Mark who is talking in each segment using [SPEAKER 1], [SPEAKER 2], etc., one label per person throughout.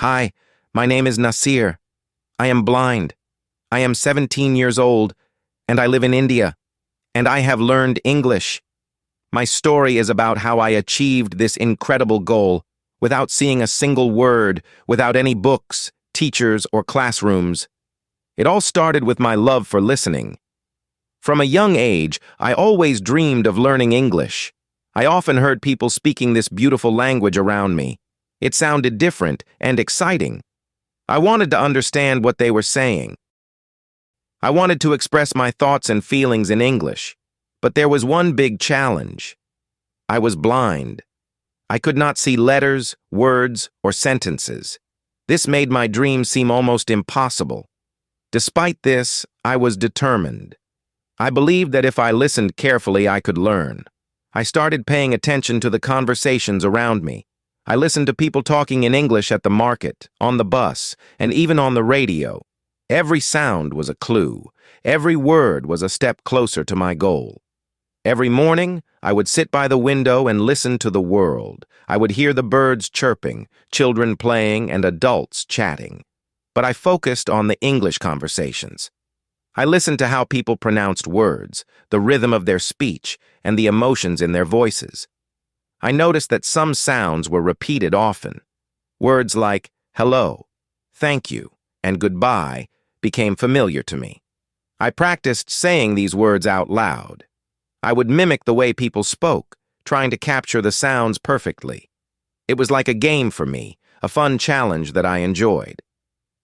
[SPEAKER 1] Hi, my name is Nasir. I am blind. I am 17 years old, and I live in India, and I have learned English. My story is about how I achieved this incredible goal without seeing a single word, without any books, teachers, or classrooms. It all started with my love for listening. From a young age, I always dreamed of learning English. I often heard people speaking this beautiful language around me. It sounded different and exciting. I wanted to understand what they were saying. I wanted to express my thoughts and feelings in English, but there was one big challenge. I was blind. I could not see letters, words, or sentences. This made my dream seem almost impossible. Despite this, I was determined. I believed that if I listened carefully, I could learn. I started paying attention to the conversations around me. I listened to people talking in English at the market, on the bus, and even on the radio. Every sound was a clue. Every word was a step closer to my goal. Every morning, I would sit by the window and listen to the world. I would hear the birds chirping, children playing, and adults chatting. But I focused on the English conversations. I listened to how people pronounced words, the rhythm of their speech, and the emotions in their voices. I noticed that some sounds were repeated often. Words like hello, thank you, and goodbye became familiar to me. I practiced saying these words out loud. I would mimic the way people spoke, trying to capture the sounds perfectly. It was like a game for me, a fun challenge that I enjoyed.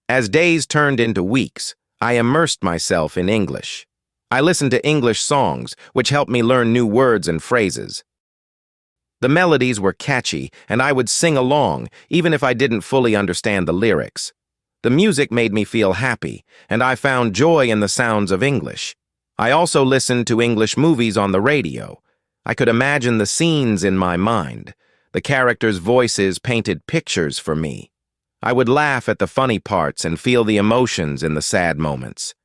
[SPEAKER 1] As days turned into weeks, I immersed myself in English. I listened to English songs, which helped me learn new words and phrases. The melodies were catchy, and I would sing along, even if I didn't fully understand the lyrics. The music made me feel happy, and I found joy in the sounds of English. I also listened to English movies on the radio. I could imagine the scenes in my mind. The characters' voices painted pictures for me. I would laugh at the funny parts and feel the emotions in the sad moments.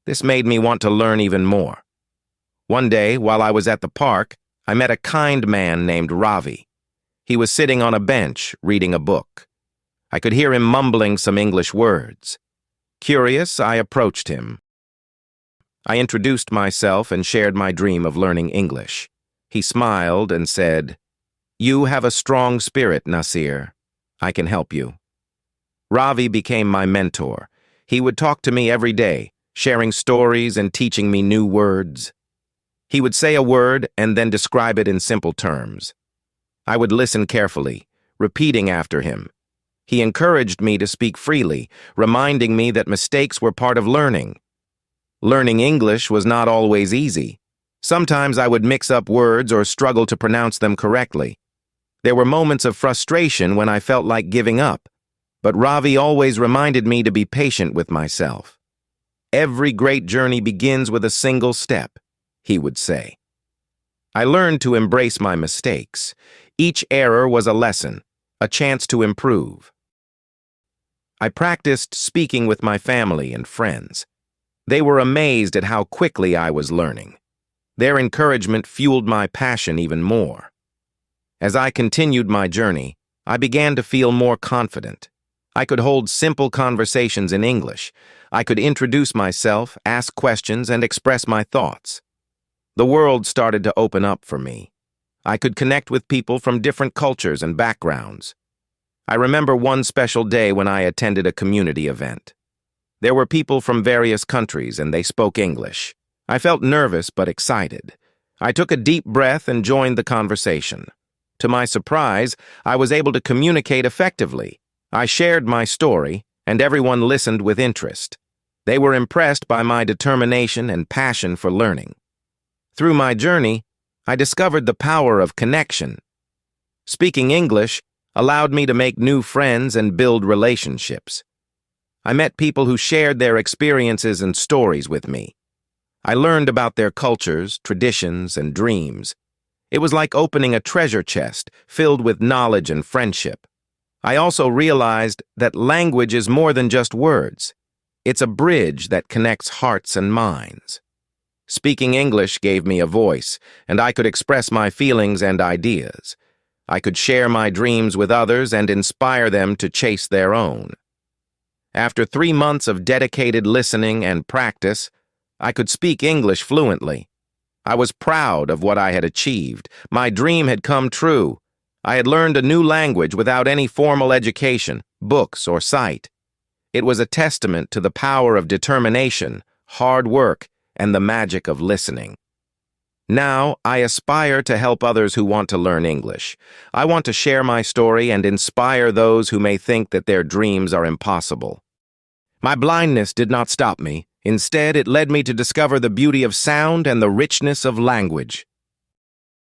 [SPEAKER 1] This made me want to learn even more. One day, while I was at the park, I met a kind man named Ravi. He was sitting on a bench, reading a book. I could hear him mumbling some English words. Curious, I approached him. I introduced myself and shared my dream of learning English. He smiled and said, "You have a strong spirit, Nasir. I can help you." Ravi became my mentor. He would talk to me every day, sharing stories and teaching me new words. He would say a word and then describe it in simple terms. I would listen carefully, repeating after him. He encouraged me to speak freely, reminding me that mistakes were part of learning. Learning English was not always easy. Sometimes I would mix up words or struggle to pronounce them correctly. There were moments of frustration when I felt like giving up, but Ravi always reminded me to be patient with myself. "Every great journey begins with a single step," he would say. I learned to embrace my mistakes. Each error was a lesson, a chance to improve. I practiced speaking with my family and friends. They were amazed at how quickly I was learning. Their encouragement fueled my passion even more. As I continued my journey, I began to feel more confident. I could hold simple conversations in English. I could introduce myself, ask questions, and express my thoughts. The world started to open up for me. I could connect with people from different cultures and backgrounds. I remember one special day when I attended a community event. There were people from various countries, and they spoke English. I felt nervous but excited. I took a deep breath and joined the conversation. To my surprise, I was able to communicate effectively. I shared my story, and everyone listened with interest. They were impressed by my determination and passion for learning. Through my journey, I discovered the power of connection. Speaking English allowed me to make new friends and build relationships. I met people who shared their experiences and stories with me. I learned about their cultures, traditions, and dreams. It was like opening a treasure chest filled with knowledge and friendship. I also realized that language is more than just words. It's a bridge that connects hearts and minds. Speaking English gave me a voice, and I could express my feelings and ideas. I could share my dreams with others and inspire them to chase their own. After 3 months of dedicated listening and practice, I could speak English fluently. I was proud of what I had achieved. My dream had come true. I had learned a new language without any formal education, books, or sight. It was a testament to the power of determination, hard work, and the magic of listening. Now, I aspire to help others who want to learn English. I want to share my story and inspire those who may think that their dreams are impossible. My blindness did not stop me. Instead, it led me to discover the beauty of sound and the richness of language.